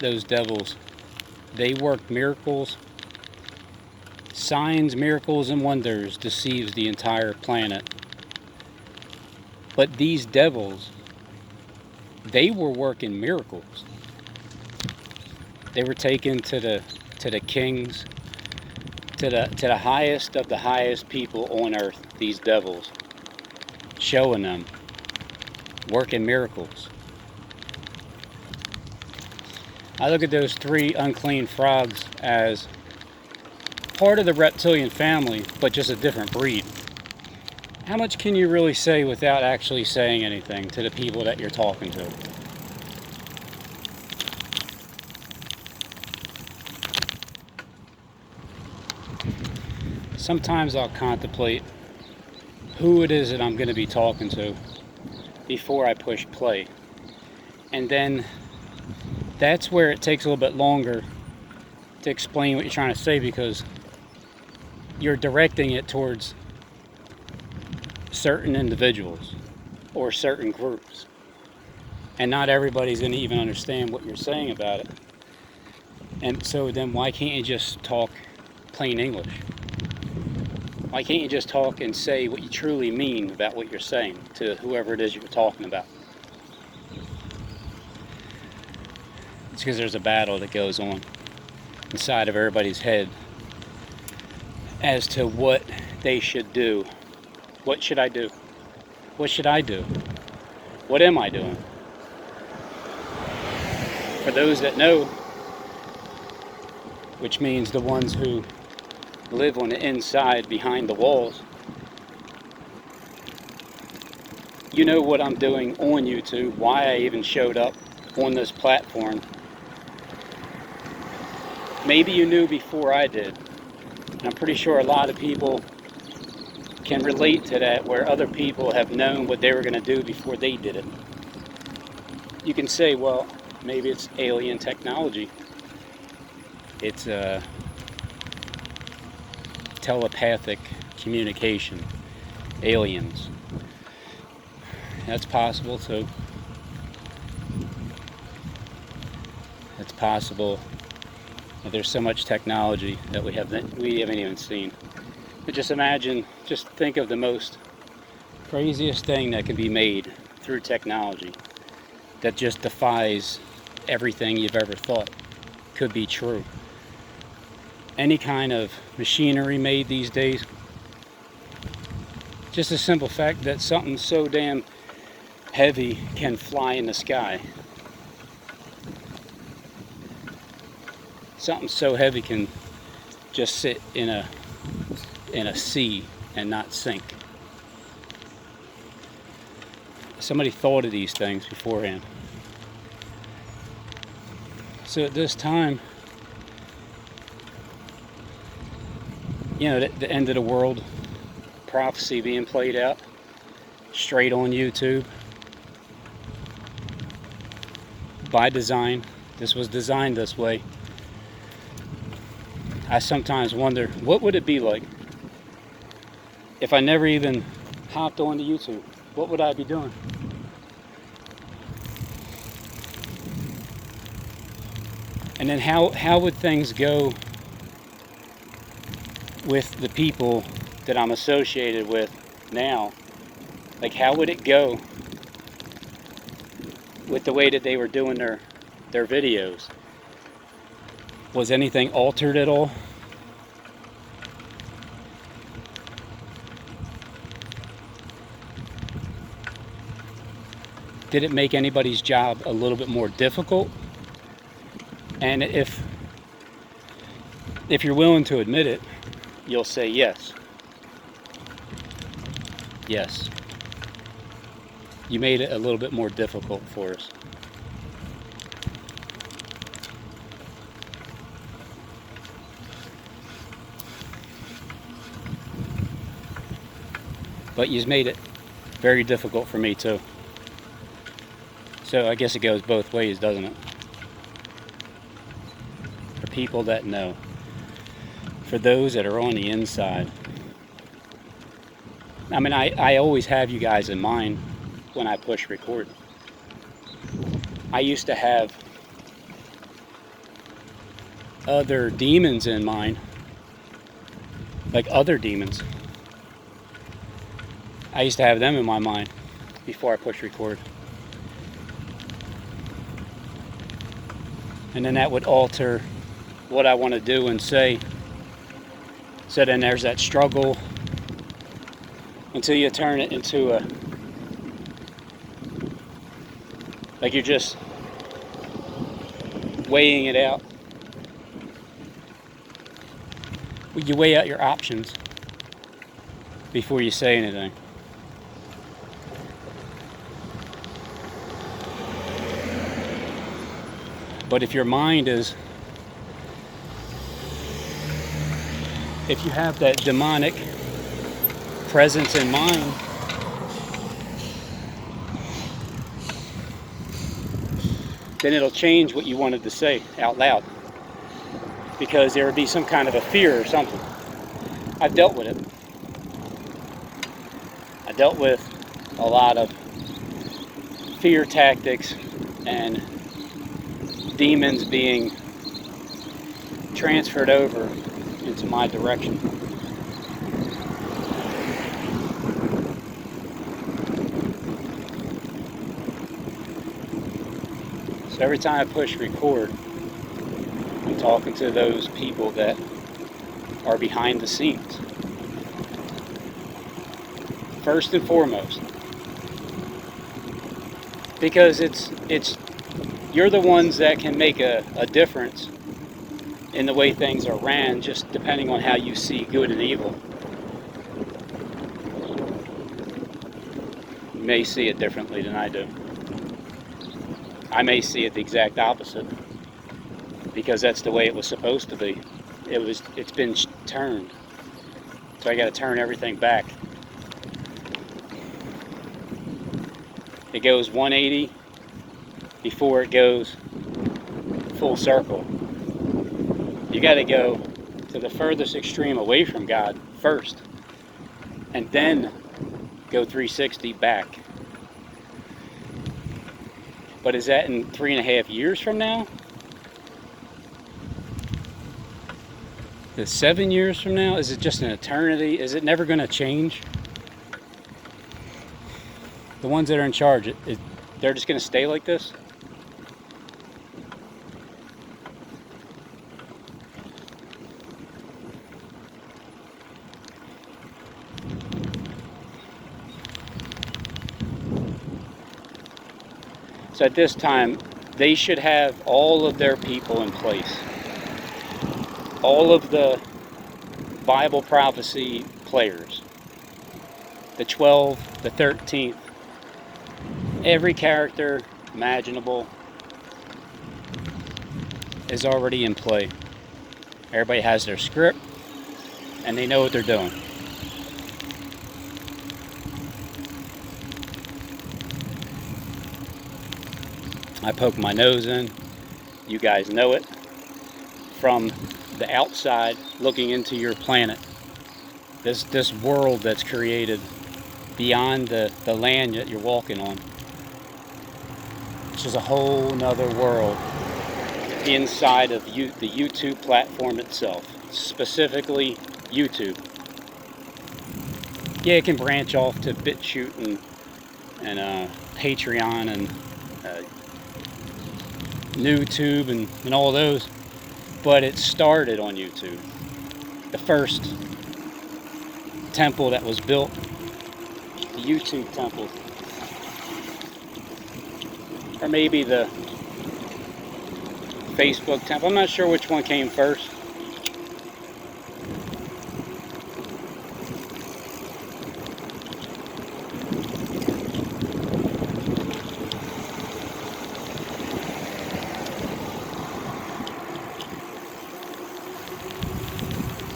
those devils, they work miracles, signs, miracles, and wonders, deceives the entire planet. But these devils, they were working miracles. They were taken to the kings, to the highest of the highest people on earth, these devils, showing them, working miracles. I look at those 3 unclean frogs as part of the reptilian family, but just a different breed. How much can you really say without actually saying anything to the people that you're talking to? Sometimes I'll contemplate who it is that I'm going to be talking to before I push play. And then that's where it takes a little bit longer to explain what you're trying to say, because you're directing it towards certain individuals or certain groups. And not everybody's going to even understand what you're saying about it. And so then why can't you just talk plain English? Why can't you just talk and say what you truly mean about what you're saying to whoever it is you're talking about? It's because there's a battle that goes on inside of everybody's head as to what they should do. What should I do? What should I do? What am I doing? For those that know, which means the ones who live on the inside behind the walls, you know what I'm doing on YouTube, why I even showed up on this platform. Maybe you knew before I did. And I'm pretty sure a lot of people can relate to that, where other people have known what they were going to do before they did it. You can say, well, maybe it's alien technology. It's telepathic communication. Aliens. That's possible too. It's possible that there's so much technology that we haven't even seen. But just imagine, just think of the most craziest thing that can be made through technology that just defies everything you've ever thought could be true. Any kind of machinery made these days, just the simple fact that something so damn heavy can fly in the sky. Something so heavy can just sit in a sea and not sink. Somebody thought of these things beforehand. So at this time, you know, the end of the world prophecy being played out straight on YouTube by design. This was designed this way. I sometimes wonder, what would it be like if I never even hopped onto YouTube? What would I be doing? And then how would things go with the people that I'm associated with now? Like, how would it go with the way that they were doing their videos? Was anything altered at all? Did it make anybody's job a little bit more difficult? And if you're willing to admit it, you'll say yes. Yes. You made it a little bit more difficult for us. But you've made it very difficult for me too. So I guess it goes both ways, doesn't it? For people that know. For those that are on the inside. I mean, I always have you guys in mind when I push record. I used to have other demons in mind, like other demons. I used to have them in my mind before I push record. And then that would alter what I want to do and say. So then there's that struggle until you turn it into a, like you're just weighing it out. You weigh out your options before you say anything. But if your mind is, if you have that demonic presence in mind, then it'll change what you wanted to say out loud, because there would be some kind of a fear or something. I've dealt with it. I dealt with a lot of fear tactics and demons being transferred over into my direction. So every time I push record, I'm talking to those people that are behind the scenes. First and foremost. Because it's you're the ones that can make a difference in the way things are ran, just depending on how you see good and evil. You may see it differently than I do. I may see it the exact opposite, because that's the way it was supposed to be. It's been turned. So I got to turn everything back. It goes 180 before it goes full circle. You got to go to the furthest extreme away from God first, and then go 360 back. But is that in 3.5 years from now? Is it 7 years from now? Is it just an eternity? Is it never going to change? The ones that are in charge, they're just going to stay like this? So at this time, they should have all of their people in place. All of the Bible prophecy players. The 12, the 13th. Every character imaginable is already in play. Everybody has their script, and they know what they're doing. I poke my nose in. You guys know it. From the outside, looking into your planet. This world that's created beyond the land that you're walking on. Which is a whole nother world inside of the YouTube platform itself. Specifically, YouTube. Yeah, it can branch off to BitChute and Patreon and NewTube and all those, but it started on YouTube. The first temple that was built, the YouTube temple, or maybe the Facebook temple. I'm not sure which one came first.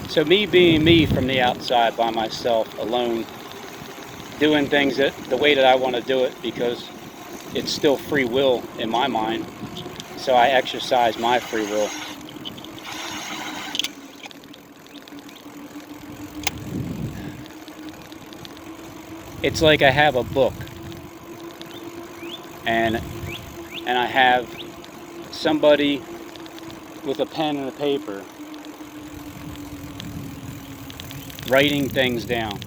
So me being me from the outside by myself, alone, doing things the way that I want to do it, because it's still free will in my mind. So I exercise my free will. It's like I have a book, and I have somebody with a pen and a paper, writing things down.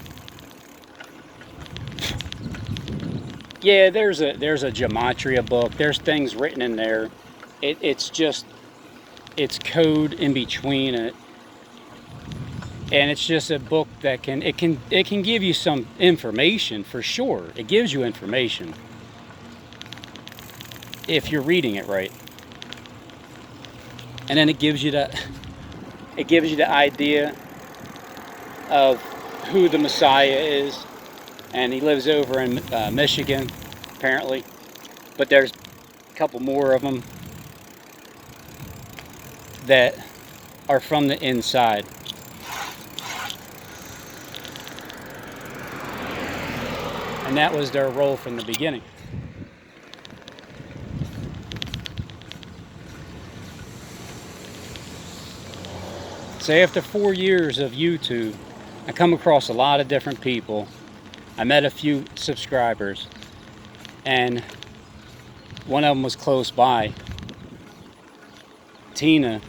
Yeah, there's a gematria book. There's things written in there. It's code in between it, and it's just a book that can give you some information for sure. It gives you information if you're reading it right, and then it gives you the idea of who the Messiah is, and he lives over in Michigan, apparently, but there's a couple more of them that are from the inside. And that was their role from the beginning. So after 4 years of YouTube, I come across a lot of different people. I met a few subscribers, and one of them was close by, Tina,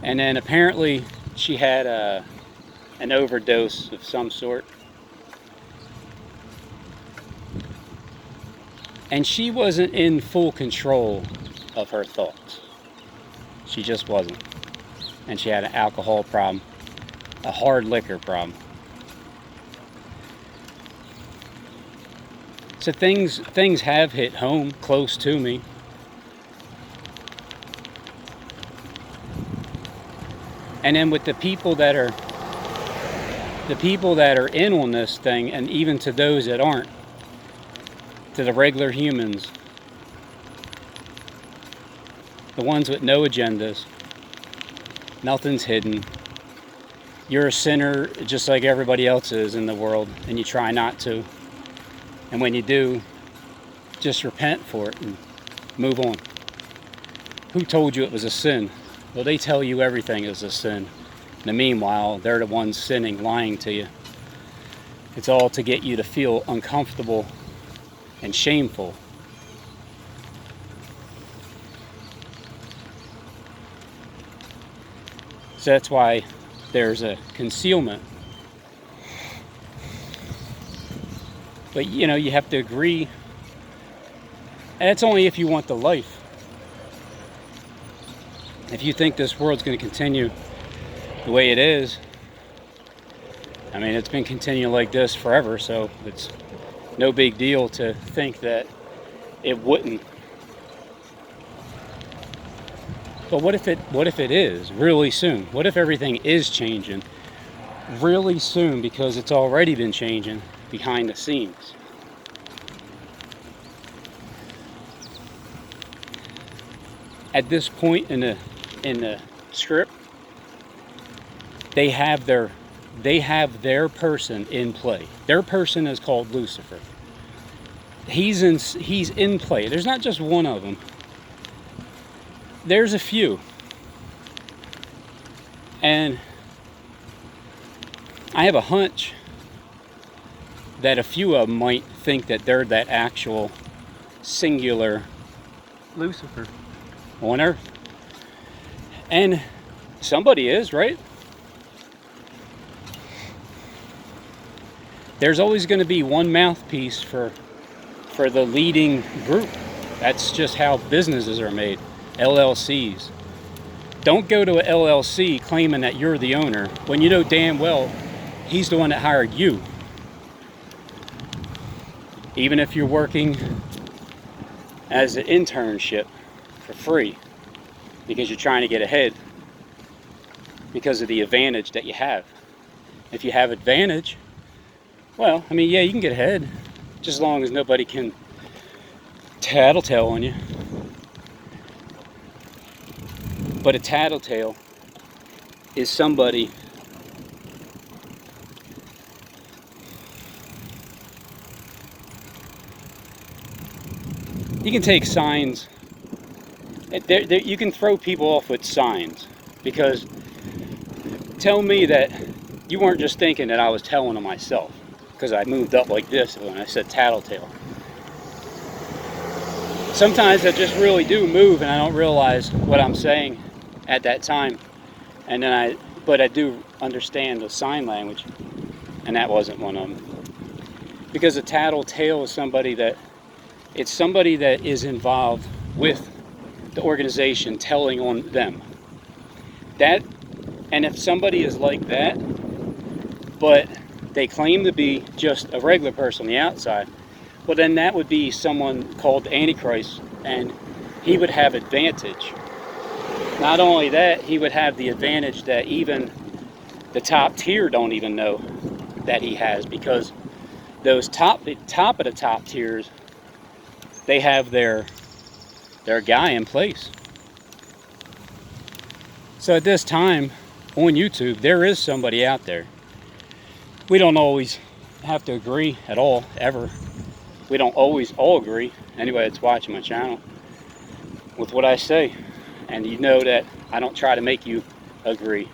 and then apparently she had an overdose of some sort, and she wasn't in full control of her thoughts. She just wasn't. And she had an alcohol problem, a hard liquor problem. So things have hit home close to me. And then with the people that are in on this thing, and even to those that aren't, to the regular humans, the ones with no agendas, nothing's hidden. You're a sinner just like everybody else is in the world, and you try not to. And when you do, just repent for it and move on. Who told you it was a sin? Well, they tell you everything is a sin. In the meanwhile, they're the ones sinning, lying to you. It's all to get you to feel uncomfortable and shameful. So that's why there's a concealment. But you know, you have to agree, and that's only if you want the life. If you think this world's going to continue the way it is, I mean, it's been continuing like this forever, so it's no big deal to think that it wouldn't. But what if it is really soon? What if everything is changing really soon, because it's already been changing behind the scenes? At this point in the script, they have their person in play. Their person is called Lucifer. He's in play. There's not just one of them. There's a few. And I have a hunch that a few of them might think that they're that actual singular Lucifer on Earth. And somebody is, right? There's always going to be one mouthpiece for the leading group. That's just how businesses are made. LLCs. Don't go to a LLC claiming that you're the owner when you know damn well he's the one that hired you. Even if you're working as an internship for free because you're trying to get ahead because of the advantage that you have. If you have advantage, well, I mean, yeah, you can get ahead just as long as nobody can tattletale on you. But a tattletale is somebody you can take signs. You can throw people off with signs, because tell me that you weren't just thinking that I was telling them myself, because I moved up like this when I said tattletale. Sometimes I just really do move and I don't realize what I'm saying at that time. And then but I do understand the sign language, and that wasn't one of them. Because a tattletale is somebody that is involved with the organization telling on them. That, and if somebody is like that, but they claim to be just a regular person on the outside, well then that would be someone called the Antichrist, and he would have advantage. Not only that, he would have the advantage that even the top tier don't even know that he has, because those top of the top tiers, they have their guy in place. So at this time on YouTube, there is somebody out there. We don't always have to agree at all, ever. We don't always all agree, anybody that's watching my channel, with what I say. And you know that I don't try to make you agree.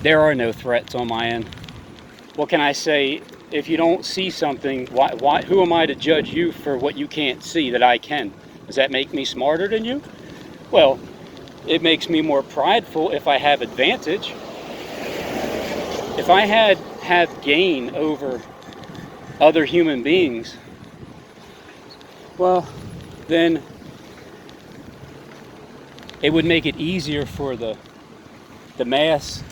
There are no threats on my end. What can I say? If you don't see something, who am I to judge you for what you can't see that I can? Does that make me smarter than you? Well, it makes me more prideful if I have advantage. If I have gain over other human beings, well, then it would make it easier for the mass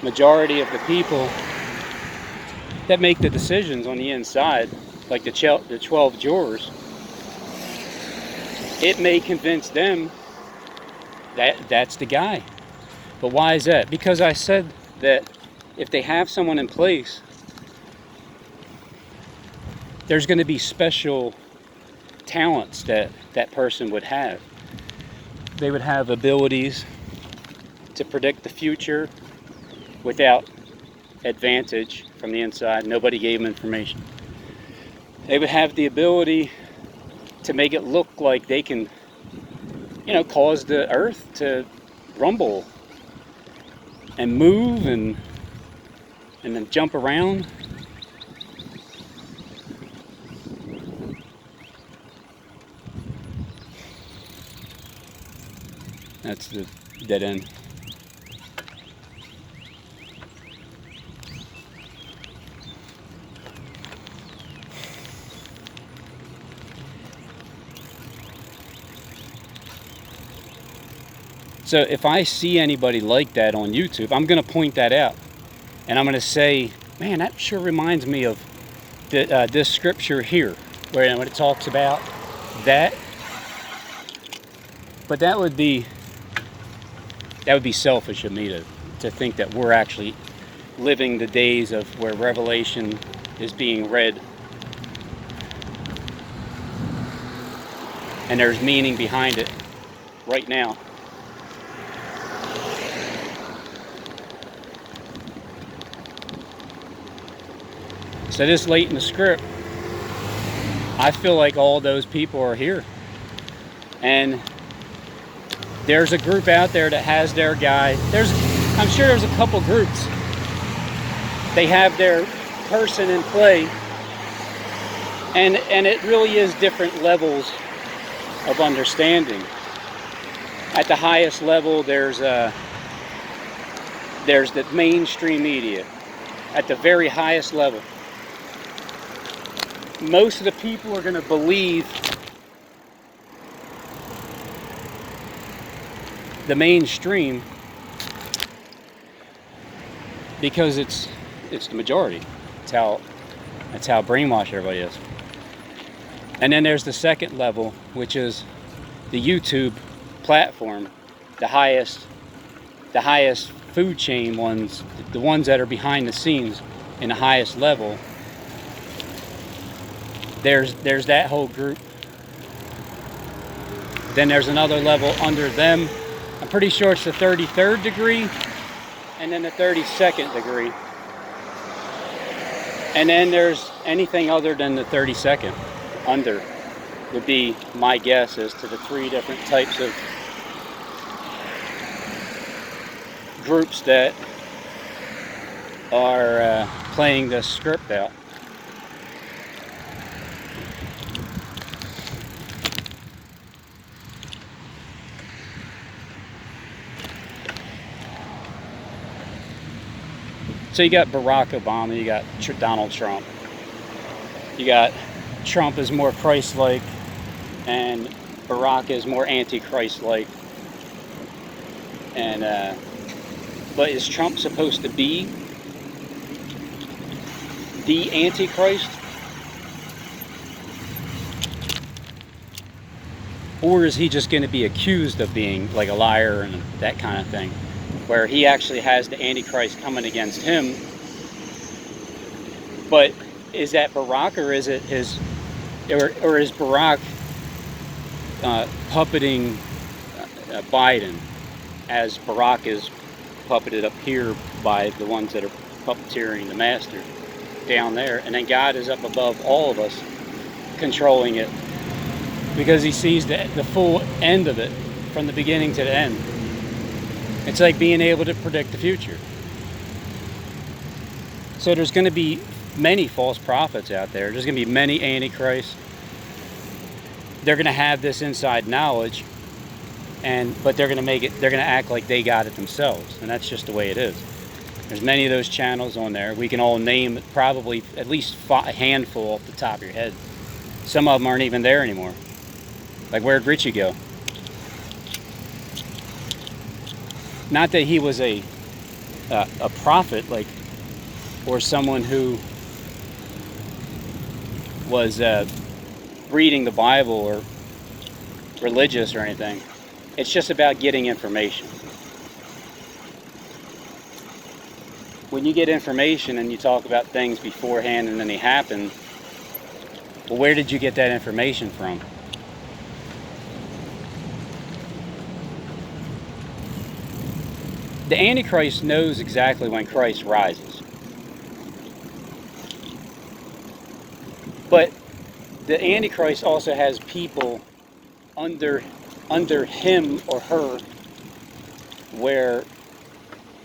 majority of the people that make the decisions on the inside, like the 12 jurors. It may convince them that that's the guy. But why is that? Because I said that if they have someone in place, there's going to be special talents that that person would have. They would have abilities to predict the future without advantage from the inside. Nobody gave them information. They would have the ability to make it look like they can, cause the earth to rumble and move and then jump around. That's the dead end. So if I see anybody like that on YouTube, I'm going to point that out. And I'm going to say, man, that sure reminds me of this scripture here, where when it talks about that. But that would be selfish of me to think that we're actually living the days of where Revelation is being read. And there's meaning behind it right now. So this late in the script, I feel like all those people are here. And there's a group out there that has their guy. I'm sure there's a couple groups. They have their person in play. And it really is different levels of understanding. At the highest level, there's the mainstream media. At the very highest level, most of the people are going to believe the mainstream because it's the majority. That's how brainwashed everybody is. And then there's the second level, which is the YouTube platform, the highest food chain ones, the ones that are behind the scenes in the highest level. There's that whole group. Then there's another level under them. I'm pretty sure it's the 33rd degree and then the 32nd degree. And then there's anything other than the 32nd under would be my guess as to the 3 different types of groups that are playing this script out. So you got Barack Obama, you got Donald Trump. You got Trump is more Christ-like, and Barack is more anti-Christ-like. And but is Trump supposed to be the Antichrist? Or is he just going to be accused of being like a liar and that kind of thing, where he actually has the Antichrist coming against him? But is that Barack, or is it his, or is Barack puppeting Biden, as Barack is puppeted up here by the ones that are puppeteering the master down there, and then God is up above all of us controlling it, because he sees the full end of it from the beginning to the end. It's like being able to predict the future. So there's going to be many false prophets out there. There's going to be many antichrists. They're going to have this inside knowledge, but they're going to act like they got it themselves, and that's just the way it is. There's many of those channels on there. We can all name probably at least a handful off the top of your head. Some of them aren't even there anymore. Like, where'd Richie go? Not that he was a prophet, like, or someone who was reading the Bible or religious or anything. It's just about getting information. When you get information and you talk about things beforehand and then they happen, well, where did you get that information from? The Antichrist knows exactly when Christ rises. But the Antichrist also has people under him or her where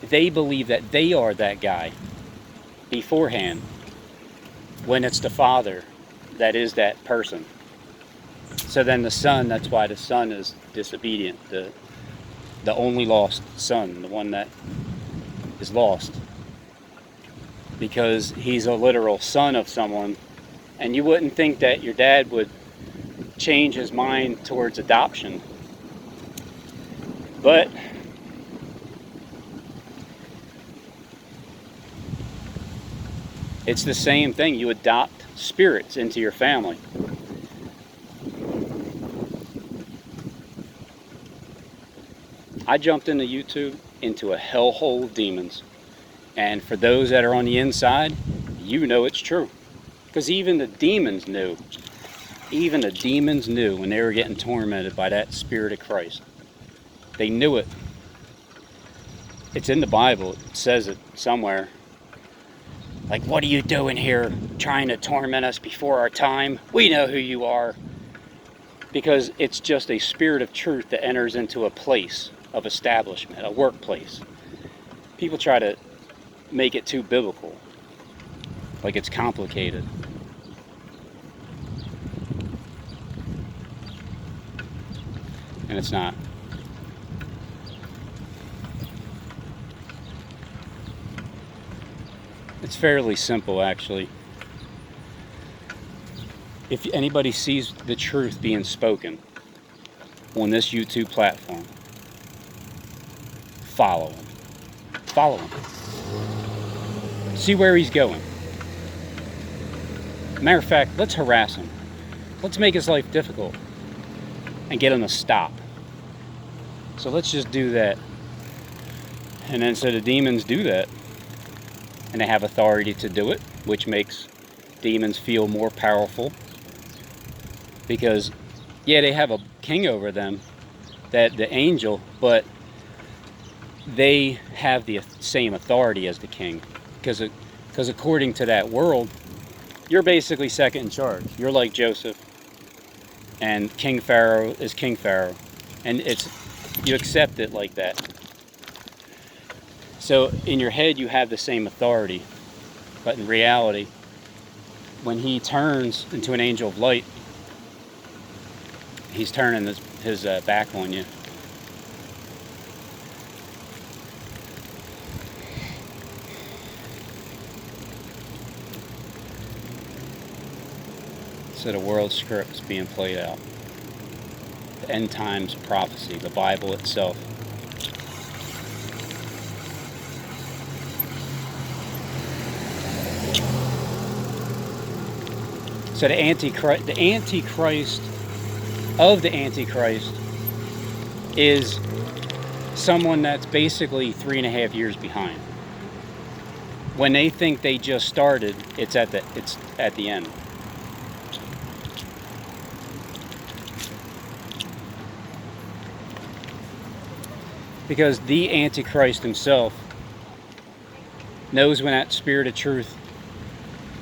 they believe that they are that guy beforehand, when it's the Father that is that person. So then the Son, that's why the Son is disobedient, the only lost son, the one that is lost, because he's a literal son of someone. And you wouldn't think that your dad would change his mind towards adoption, but it's the same thing. You adopt spirits into your family. I jumped into YouTube into a hellhole of demons, and for those that are on the inside, you know it's true, because even the demons knew. Even the demons knew when they were getting tormented by that Spirit of Christ. They knew it. It's in the Bible. It says it somewhere. Like, what are you doing here, trying to torment us before our time? We know who you are. Because it's just a spirit of truth that enters into a place of establishment, a workplace. People try to make it too biblical, like it's complicated. And it's not. It's fairly simple, actually. If anybody sees the truth being spoken on this YouTube platform, follow him. Follow him. See where he's going. Matter of fact, let's harass him. Let's make his life difficult and get him to stop. So let's just do that. And then so the demons do that. And they have authority to do it, which makes demons feel more powerful. Because, yeah, they have a king over them, that the angel, but they have the same authority as the king. Because according to that world, you're basically second in charge. You're like Joseph, and King Pharaoh is King Pharaoh. And you accept it like that. So in your head you have the same authority, but in reality, when he turns into an angel of light, he's turning his back on you. So the world script is being played out. The end times prophecy, the Bible itself. So the Antichrist of the Antichrist is someone that's basically 3.5 years behind. When they think they just started, it's at the end. Because the Antichrist himself knows when that spirit of truth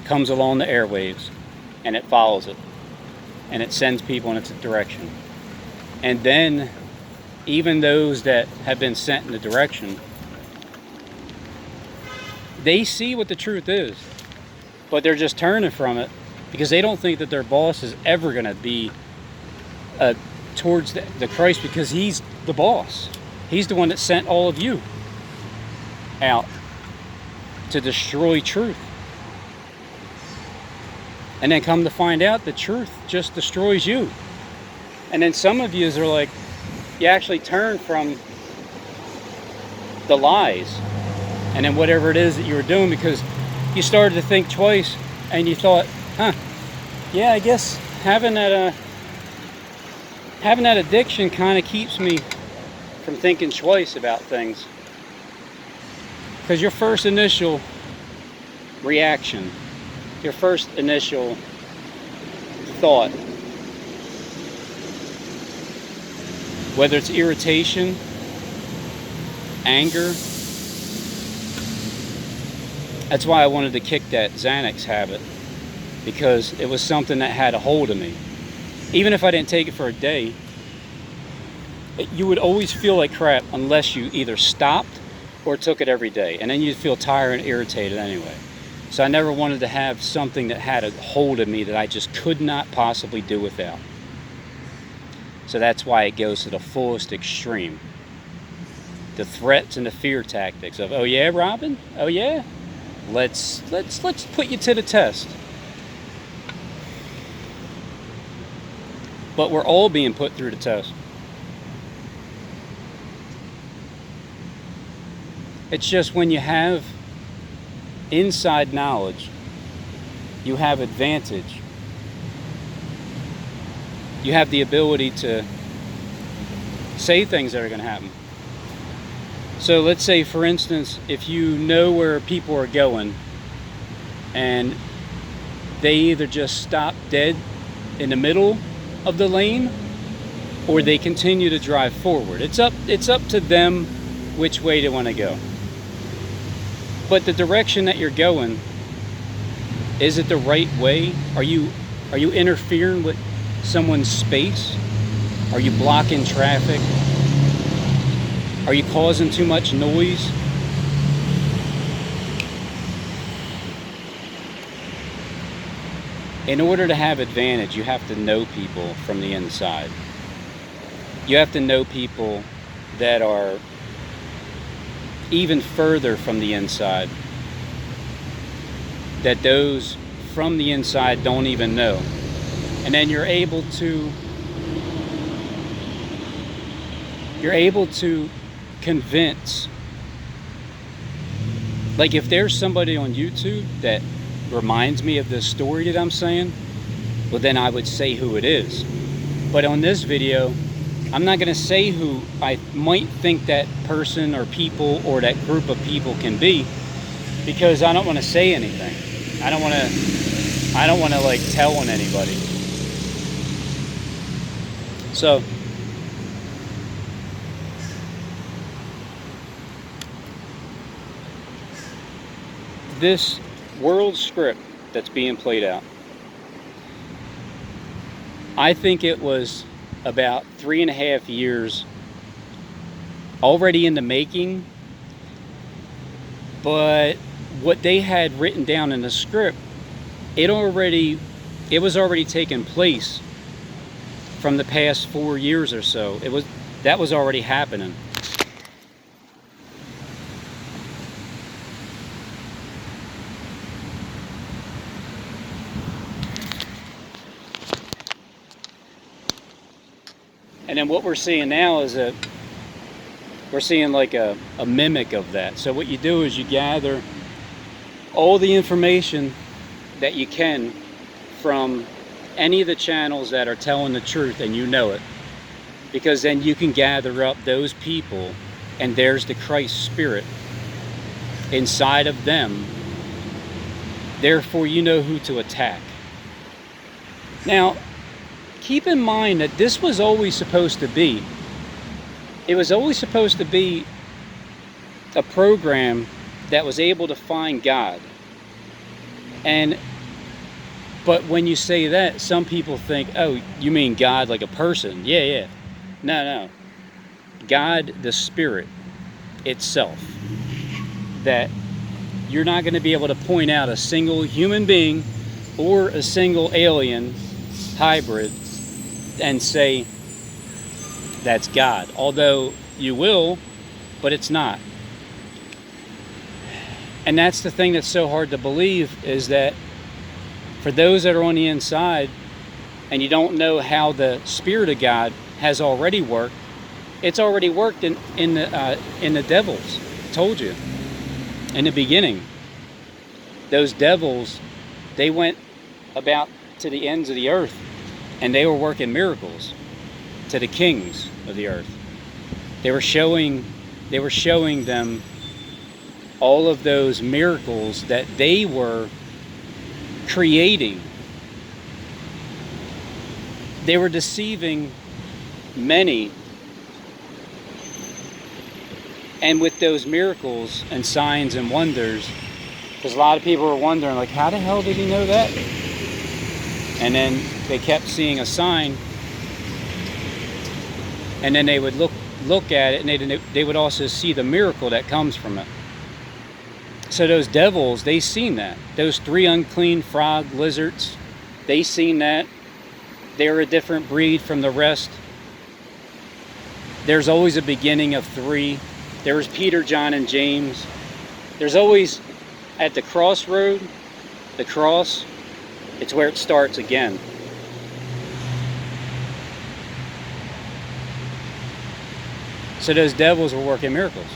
comes along the airwaves, and it follows it, and it sends people in its direction. And then even those that have been sent in the direction, they see what the truth is, but they're just turning from it because they don't think that their boss is ever going to be towards the Christ, because he's the boss. He's the one that sent all of you out to destroy truth. And then come to find out the truth just destroys you. And then some of you are like, you actually turn from the lies and then whatever it is that you were doing, because you started to think twice and you thought, yeah, I guess having that addiction kind of keeps me from thinking twice about things. Because your first initial reaction, your first initial thought, whether it's irritation, anger. That's why I wanted to kick that Xanax habit, because it was something that had a hold of me. Even if I didn't take it for a day, you would always feel like crap unless you either stopped or took it every day, and then you'd feel tired and irritated anyway. So I never wanted to have something that had a hold of me that I just could not possibly do without. So that's why it goes to the fullest extreme. The threats and the fear tactics of, oh yeah, Robin? Oh yeah? Let's put you to the test. But we're all being put through the test. It's just when you have inside knowledge, you have advantage. You have the ability to say things that are going to happen. So let's say, for instance, if you know where people are going and they either just stop dead in the middle of the lane or they continue to drive forward. It's up to them which way they want to go. But the direction that you're going, is it the right way? Are you interfering with someone's space? Are you blocking traffic? Are you causing too much noise? In order to have advantage, you have to know people from the inside. You have to know people that are even further from the inside, that those from the inside don't even know. And then you're able to convince. Like if there's somebody on YouTube that reminds me of this story that I'm saying, well then I would say who it is. But on this video, I'm not going to say who I might think that person or people or that group of people can be, because I don't want to say anything. I don't want to like tell on anybody. So this world script that's being played out, I think it was about 3.5 years already in the making, but what they had written down in the script, it was already taking place from the past 4 years or so. That was already happening. And then what we're seeing now is we're seeing like a mimic of that. So what you do is you gather all the information that you can from any of the channels that are telling the truth, and you know it, because then you can gather up those people, and there's the Christ spirit inside of them. Therefore you know who to attack. Now keep in mind that this was always supposed to be, it was always supposed to be a program that was able to find God. But when you say that, some people think, oh, you mean God like a person? Yeah. No. God, the spirit itself. That you're not going to be able to point out a single human being or a single alien hybrid and say that's God. Although you will, but it's not. And that's the thing that's so hard to believe, is that for those that are on the inside and you don't know how the Spirit of God has already worked, it's already worked in the devils. I told you in the beginning, those devils, they went about to the ends of the earth and they were working miracles to the kings of the earth. They were showing them all of those miracles that they were creating. They were deceiving many, and with those miracles and signs and wonders, because a lot of people were wondering, like, how the hell did he know that? And then they kept seeing a sign, and then they would look at it, and they would also see the miracle that comes from it. So those devils, they seen that. Those 3 unclean frog lizards, they seen that. They're a different breed from the rest. There's always a beginning of 3. There was Peter, John, and James. There's always, at the crossroad, the cross, it's where it starts again. So those devils were working miracles.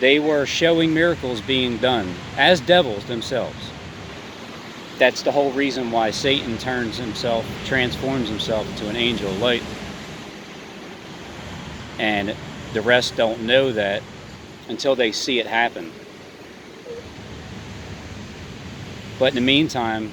They were showing miracles being done as devils themselves. That's the whole reason why Satan transforms himself into an angel of light. And the rest don't know that until they see it happen. But in the meantime,